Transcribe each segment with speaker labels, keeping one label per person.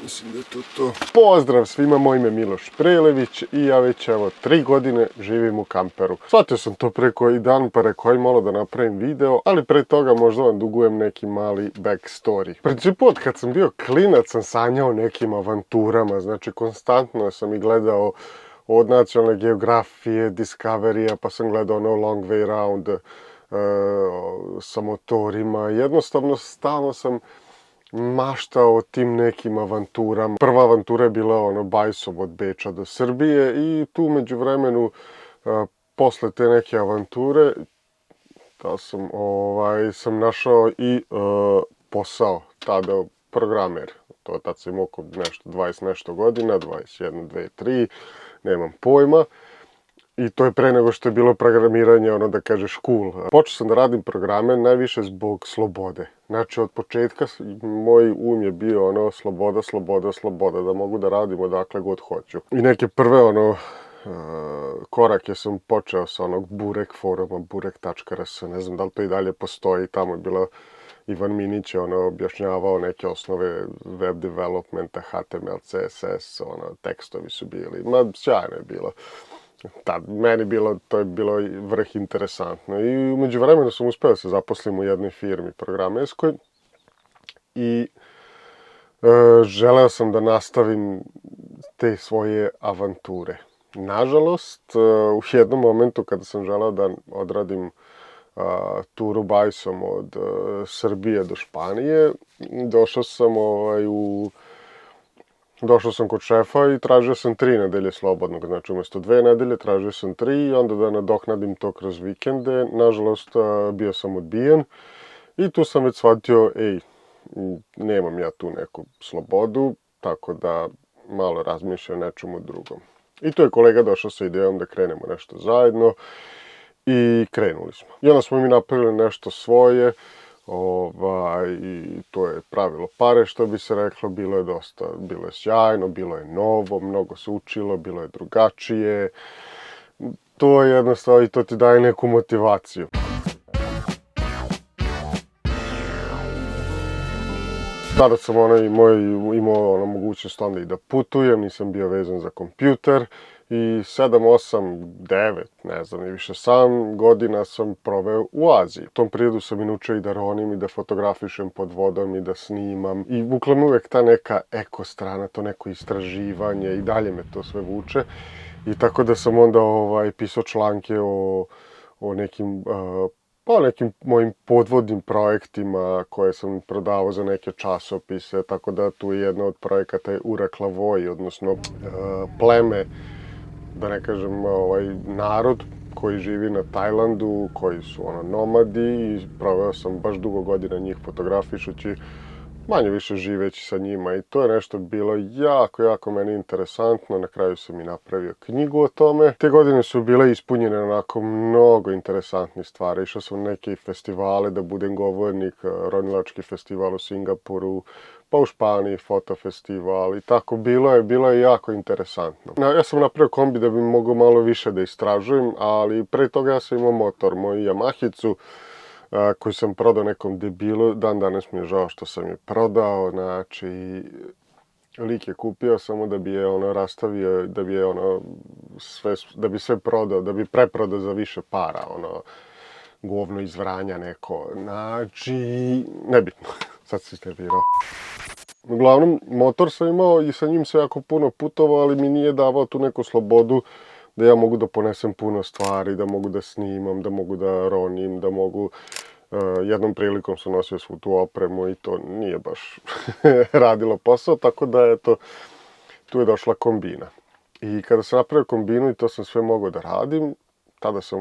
Speaker 1: mislim da je to. Pozdrav svima, moje ime je Miloš Prelević i ja već 3 godine živim u kamperu. Shvatio sam to pre koji dan pa rekao aj malo da napravim video, ali pre toga možda vam dugujem neki mali backstory. U principu od kad sam bio klinac sam sanjao nekim avanturama, znači konstantno sam i gledao od Nacionalne geografije, Discovery-a, pa sam gledao ono Long Way Round sa motorima. Jednostavno stalno sam maštao o tim nekim avanturama. Prva avantura je bila ono bajsom od Beča do Srbije i tu među vremenu posle te neke avanture sam našao i posao, tada programer. Tad sam imao oko nešto 20 nešto godina, 21, 2, 3, nemam pojma. I to je pre nego što je bilo programiranje, ono da kažeš cool. Počeo sam da radim programe najviše zbog slobode. Znači od početka moj je bio ono sloboda, sloboda, sloboda, da mogu da radim odakle god hoću. I neke prve korake sam počeo sa onog Burek foruma, burek.rs, ne znam da li to i dalje postoji, tamo je bila Ivan Minić je objašnjavao neke osnove web developmenta, HTML, CSS, tekstovi su bili, sjajno je bilo. To je bilo vrh interesantno i umeđu vremenu sam uspeo da se zaposlim u jednoj firmi programerskoj i želeo sam da nastavim te svoje avanture. Nažalost, u jednom momentu kada sam želeo da odradim turu bajsom od Srbije do Španije, došao sam kod šefa i tražio sam 3 nedelje slobodnog, znači umjesto 2 nedelje tražio sam 3 i onda da nadoknadim to kroz vikende. Nažalost, bio sam odbijen i tu sam već shvatio, nemam ja tu neku slobodu, tako da malo razmišljam o nečemu drugom. I tu je kolega došao sa idejom da krenemo nešto zajedno i krenuli smo. I onda smo mi napravili nešto svoje, i to je pravilo pare, što bi se reklo, bilo je sjajno, bilo je novo, mnogo se učilo, bilo je drugačije. To je jednostavno i to ti daje neku motivaciju. Tada sam imao mogućnost onda i da putujem, nisam bio vezan za kompjuter. I 7, 8, 9, ne znam i više, 7 godina sam proveo u Aziji. U tom periodu sam i naučio i da ronim i da fotografišem pod vodom i da snimam. I bukla me uvek ta neka eko strana, to neko istraživanje i dalje me to sve vuče. I tako da sam onda pisao članke o nekim mojim podvodnim projektima koje sam prodavao za neke časopise. Tako da tu je jedna od projekata je Uraklavoj, odnosno pleme, da ne kažem, narod koji živi na Tajlandu, koji su nomadi i proveo sam baš dugo godina njih fotografišući, manje više živeći sa njima i to je nešto bilo jako, jako meni interesantno. Na kraju sam i napravio knjigu o tome. Te godine su bile ispunjene onako mnogo interesantnih stvari. Išao sam na neke festivale da budem govornik, ronilački festival u Singapuru, pa u Španiji fotofestival i tako, bilo je jako interesantno. Ja sam napravio kombi da bi mogao malo više da istražujem, ali pre toga ja sam imao motor, moju Yamahicu, koji sam prodao nekom debilu. Dan danas mi je žao što sam je prodao, znači lik je kupio samo da bi je rastavio, da bi sve prodao, da bi preprodao za više para, govno iz Vranja neko, znači, nebitno, sad si nervirao. Uglavnom, motor sam imao i sa njim se jako puno putovao, ali mi nije davao tu neku slobodu da ja mogu da ponesem puno stvari, da mogu da snimam, da mogu da ronim, da mogu... Jednom prilikom sam nosio svu tu opremu i to nije baš radilo posao, tako da eto, tu je došla kombina. I kada sam napravio kombinu i to sam sve mogao da radim, tada sam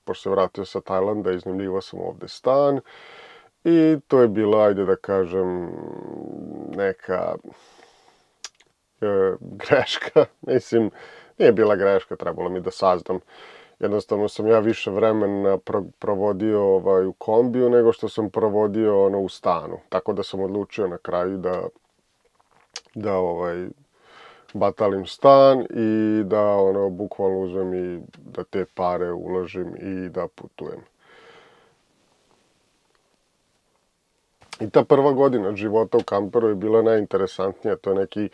Speaker 1: pošto se vratio sa Tajlanda, iznajmljivao sam ovde stan i to je bila, ajde da kažem, neka greška. Mislim, nije bila greška, trebalo mi da saznam. Jednostavno sam ja više vremena provodio u kombiju nego što sam provodio u stanu. Tako da sam odlučio na kraju da batalim stan i da bukvalno uzmem i da te pare uložim i da putujem. I ta prva godina života u kamperu je bila najinteresantnija, to je neki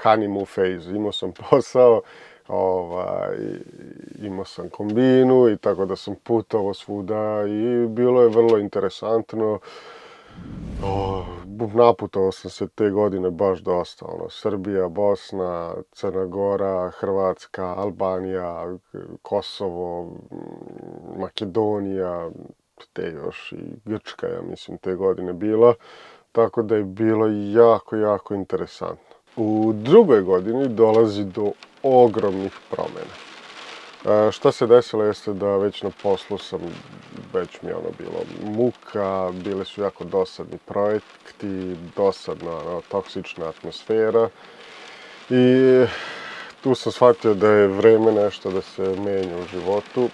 Speaker 1: honeymoon phase. Imao sam posao, imao sam kombinu i tako da sam putovao svuda i bilo je vrlo interesantno. Naputovao sam se te godine baš dosta, Srbija, Bosna, Crna Gora, Hrvatska, Albanija, Kosovo, Makedonija, te još i Grčka, ja mislim, te godine bila, tako da je bilo jako interesantno. U drugoj godini dolazi do ogromnih promjena. Šta se desilo jeste da već na poslu već mi je bilo muka, bile su jako dosadni projekti, dosadna, toksična atmosfera i tu sam shvatio da je vreme nešto da se menja u životu,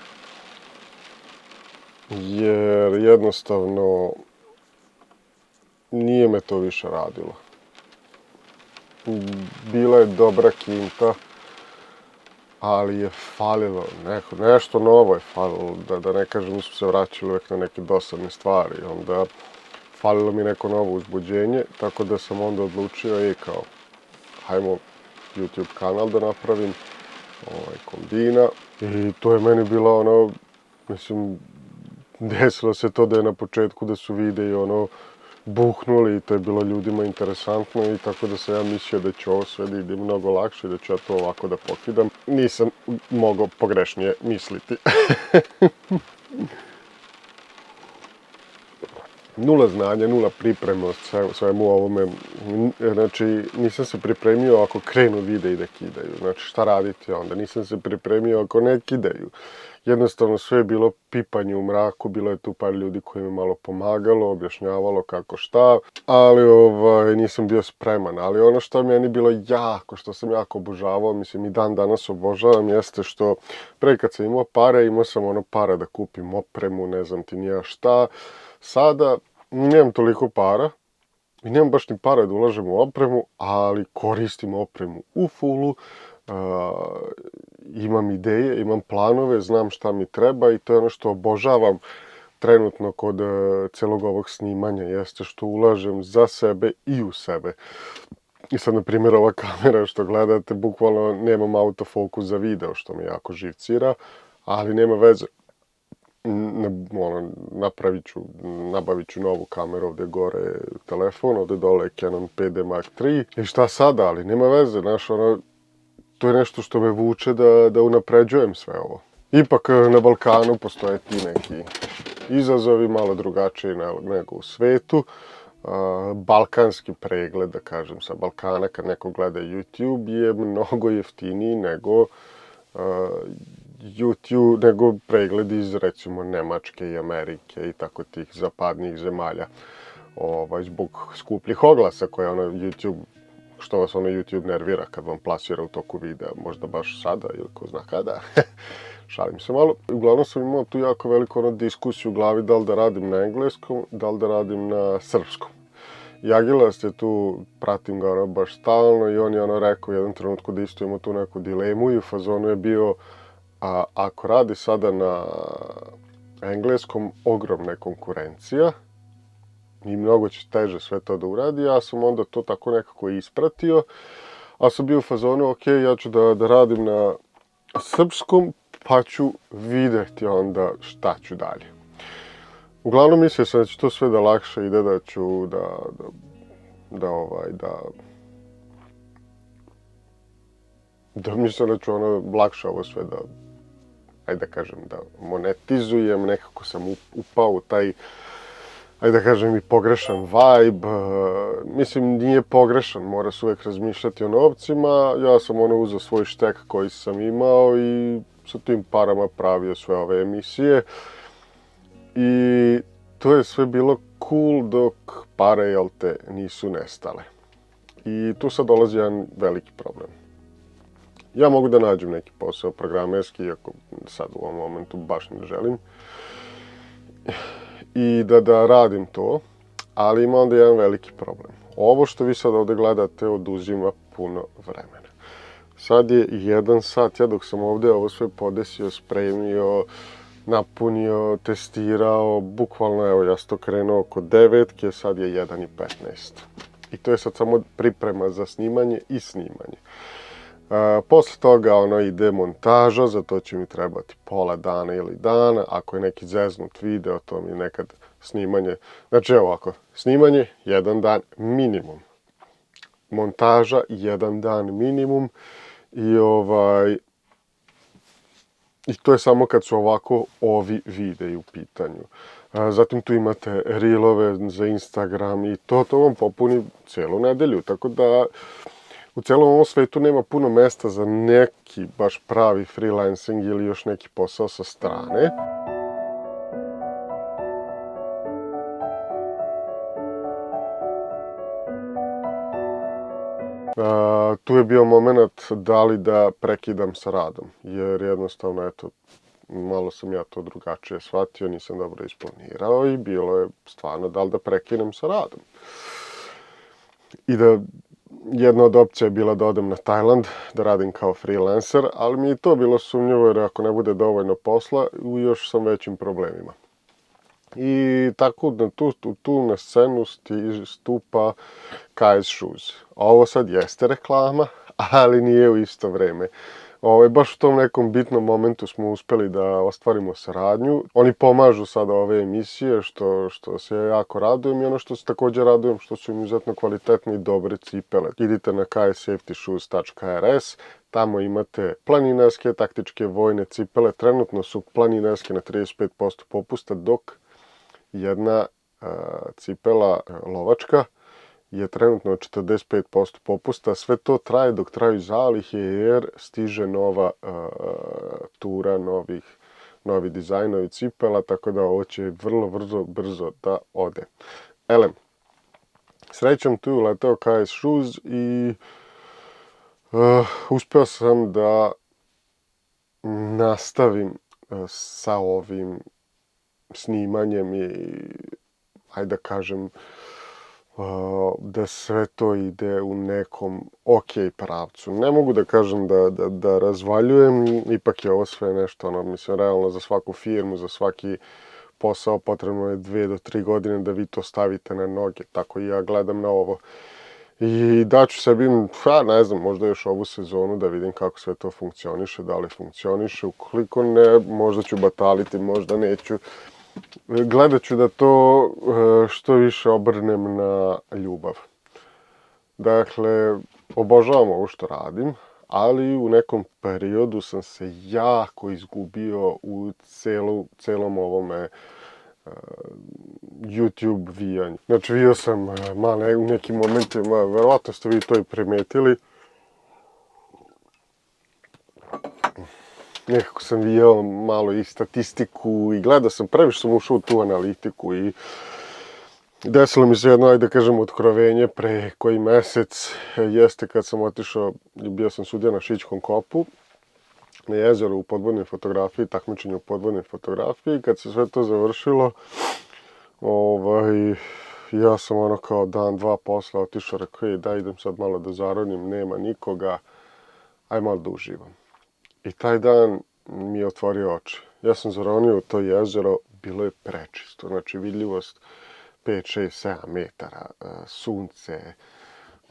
Speaker 1: jer jednostavno nije me to više radilo. Bila je dobra kinta, ali je falilo nešto novo je falilo, da ne kažem, mi smo se vraćali uvijek na neke dosadne stvari, onda falilo mi neko novo uzbuđenje, tako da sam onda odlučio, hajmo YouTube kanal da napravim, kombina, i to je meni bilo mislim, desilo se to da je na početku da su videi buhnuli i to je bilo ljudima interesantno i tako da sam ja mislio da će ovo sve da ide mnogo lakše i da ću ja to ovako da pokidam. Nisam mogao pogrešnije misliti. Nula znanja, nula pripreme o svemu ovome. Znači, nisam se pripremio ako krenu videi da kidaju. Znači, šta raditi onda? Nisam se pripremio ako ne kidaju. Jednostavno sve je bilo pipanje u mraku, bilo je tu par ljudi koji mi malo pomagalo, objašnjavalo kako šta, ali nisam bio spreman. Ali ono što je meni bilo što sam jako obožavao, mislim i dan danas obožavam, jeste što pre kad sam imao pare, imao sam para da kupim opremu, ne znam ti nija šta. Sada nemam toliko para i nemam baš ni para da ulažem u opremu, ali koristim opremu u fullu. Imam ideje, imam planove, znam šta mi treba i to je ono što obožavam trenutno kod celog ovog snimanja, jeste što ulažem za sebe i u sebe. I sad, na primjer, ova kamera što gledate, bukvalno nemam autofokus za video, što mi jako živcira, ali nema veze. Nabavit ću novu kameru, ovdje gore telefon, ovdje dole Canon 5D Mark III. I šta sada, ali nema veze, to je nešto što me vuče da unapređujem sve ovo. Ipak na Balkanu postoje ti neki izazovi, malo drugačiji nego u svetu. Balkanski pregled, da kažem, sa Balkana kad neko gleda YouTube je mnogo jeftiniji nego nego pregled iz, recimo, Nemačke i Amerike i tako tih zapadnijih zemalja. Zbog skupljih oglasa koje YouTube, što vas YouTube nervira kad vam plasira u toku videa, možda baš sada ili ko zna kada. Šalim se malo. Uglavnom sam imao tu jako veliku diskusiju u glavi da li da radim na engleskom, da li da radim na srpskom. Jagilast je tu, pratim ga baš stalno i on je rekao u jednom trenutku da isto ima tu neku dilemu i u fazonu je bio, ako radi sada na engleskom, ogromna je konkurencija i mnogo će teže sve to da uradi. Ja sam onda to tako nekako ispratio, a sam bio u fazonu, ok, ja ću da radim na srpskom, pa ću vidjeti onda šta ću dalje. Uglavnom mislio sam da će to sve da lakše ide, da ću mislim da ću lakše ovo sve da kažem, da monetizujem, nekako sam upao u taj, da kažem, i pogrešan vibe. Mislim, nije pogrešan, mora se uvijek razmišljati o novcima. Ja sam uzeo svoj štek koji sam imao i sa tim parama pravio sve ove emisije. I to je sve bilo cool dok pare, jel te, nisu nestale. I tu sad dolazi jedan veliki problem. Ja mogu da nađem neki posao programerski, iako sad u ovom momentu baš ne želim. I da radim to, ali ima onda jedan veliki problem. Ovo što vi sad ovdje gledate oduzima puno vremena. Sad je 1 sat, ja dok sam ovdje ovo sve podesio, spremio, napunio, testirao, bukvalno evo ja sam to krenuo oko 9, sad je 1:15. I to je sad samo priprema za snimanje i snimanje. Posle toga ide montaža, za to će mi trebati pola dana ili dan, ako je neki zeznut video, to mi je nekad snimanje, znači evo ovako, snimanje 1 dan minimum, montaža 1 dan minimum i to je samo kad su ovako ovi videi u pitanju. Zatim tu imate reelove za Instagram i to vam popuni celu nedelju, tako da u celom ovom svetu nema puno mesta za neki baš pravi freelancing ili još neki posao sa strane. Tu je bio moment da li da prekidam sa radom, jer jednostavno, eto, malo sam ja to drugačije shvatio, nisam dobro isplanirao i bilo je stvarno da li da prekinem sa radom. I da jedna od opcija je bila da odem na Tajland, da radim kao freelancer, ali mi je to bilo sumnjivo jer ako ne bude dovoljno posla, u još sam većim problemima. I tako da tu na scenu stupa KS Shoes. Ovo sad jeste reklama, ali nije u isto vreme. Baš u tom nekom bitnom momentu smo uspeli da ostvarimo saradnju. Oni pomažu sada ove emisije, što se jako radujem i ono što se također radujem, što su im izuzetno kvalitetne i dobre cipele. Idite na kssafetyshoes.rs, tamo imate planinarske, taktičke, vojne cipele. Trenutno su planinarske na 35% popusta, dok jedna cipela lovačka je trenutno 45% popusta. Sve to traje dok traju zalihe jer stiže nova tura novi dizajnovi cipela, tako da ovo će vrlo brzo da ode. Elem, srećom tu je uleteo KS Shoes i uspeo sam da nastavim sa ovim snimanjem i, ajde da kažem, da sve to ide u nekom ok pravcu. Ne mogu da kažem da razvaljujem, ipak je ovo sve nešto, mislim, realno za svaku firmu, za svaki posao potrebno je 2 do 3 godine da vi to stavite na noge, tako i ja gledam na ovo. I daću sebi, ne znam, možda još ovu sezonu da vidim kako sve to funkcioniše, da li funkcioniše, ukoliko ne, možda ću bataliti, možda neću. Gledat ću da to što više obrnem na ljubav. Dakle, obožavam ovo što radim, ali u nekom periodu sam se jako izgubio u celom ovome YouTube vijanju. Znači, vio sam u nekim momentima, verovatno ste vi to i primetili, nekako sam vijao malo i statistiku i gledao sam, previše sam ušao u tu analitiku i desilo mi se jedno, ajde da kažem, otkrovenje pre koji mesec, jeste kad sam otišao, bio sam sudija na Šićkom kopu, na jezeru u podvodnoj fotografiji, takmičenju u podvodnoj fotografiji. Kad se sve to završilo, ja sam kao dan, dva posla otišao, rekao, da idem sad malo da zaronim, nema nikoga, aj malo da uživam. I taj dan mi je otvorio oči. Ja sam zaronio u to jezero, bilo je prečisto, znači vidljivost 5, 6, 7 metara, sunce,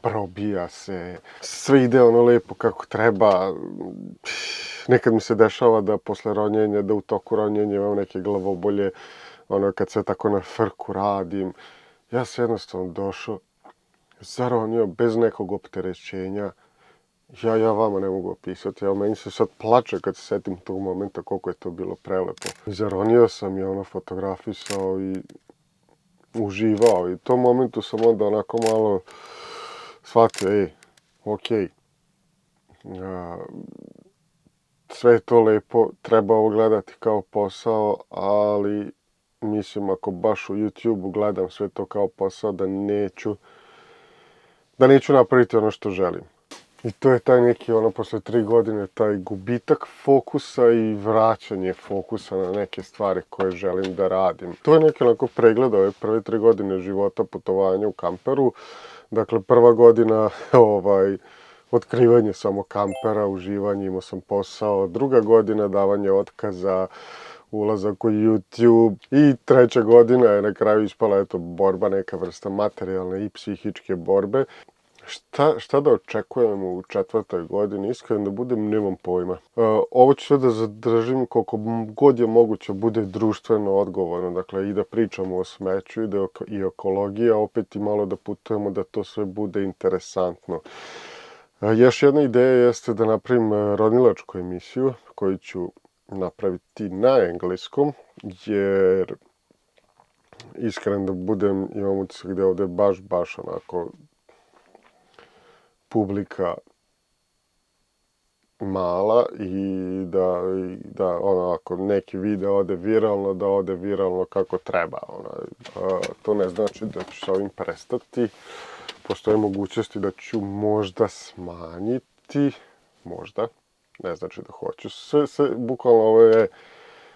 Speaker 1: probija se, sve ide lepo kako treba. Nekad mi se dešava da posle ronjenja, da u toku ronjenja imam neke glavobolje, kad sve tako na frku radim. Ja sam jednostavno došao, zaronio bez nekog opterećenja. Ja vama ne mogu opisati, meni se sad plače kad se setim tog momenta koliko je to bilo prelepo. Zaronio sam i fotografisao i uživao i u tom momentu sam onda onako malo shvatio, okej, sve je to lepo, treba ovo gledati kao posao, ali mislim ako baš u YouTube-u gledam sve to kao posao da neću napraviti ono što želim. I to je taj neki, posle 3 godine, taj gubitak fokusa i vraćanje fokusa na neke stvari koje želim da radim. To je neki pregled ove prve 3 godine života putovanja u kamperu. Dakle, prva godina, otkrivanje samo kampera, uživanje, imao sam posao. Druga godina, davanje otkaza, ulazak u YouTube i treća godina je na kraju ispala eto borba, neka vrsta materijalne i psihičke borbe. Šta da očekujemo u četvrtoj godini? Iskreno da budem, nemam pojma. Ovo ću sve da zadržim koliko god je moguće bude društveno odgovorno. Dakle, i da pričamo o smeću, i ekologiji, a opet i malo da putujemo da to sve bude interesantno. Još jedna ideja jeste da napravim ronilačku emisiju koju ću napraviti na engleskom, jer iskreno da budem, imam utisak da je ovde baš onako publika mala i da ono, ako neki video ode viralno, da ode viralno kako treba. To ne znači da ću sa ovim prestati. Postoje mogućnosti da ću možda smanjiti, možda, ne znači da hoću. Bukvalno ovo je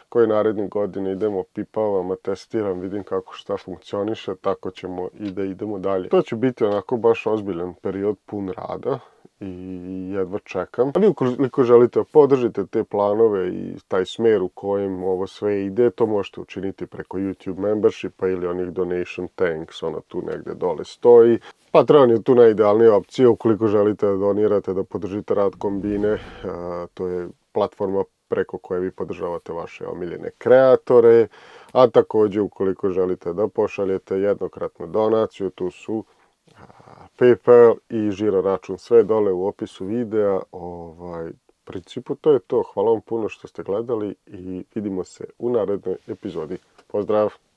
Speaker 1: koji narednih godina idemo, pipavamo, testiram, vidim kako šta funkcioniše, tako ćemo i da idemo dalje. To će biti onako baš ozbiljan period pun rada i jedva čekam. A vi ukoliko želite podržite te planove i taj smer u kojem ovo sve ide, to možete učiniti preko YouTube membershipa ili onih donation thanks, ono tu negde dole stoji. Patreon je tu najidealnija opcija ukoliko želite da donirate, da podržite rad Kombine. To je platforma preko koje vi podržavate vaše omiljene kreatore, a takođe ukoliko želite da pošaljete jednokratnu donaciju, tu su PayPal i žiro račun, sve dole u opisu videa. U principu to je to. Hvala vam puno što ste gledali i vidimo se u narednoj epizodi. Pozdrav!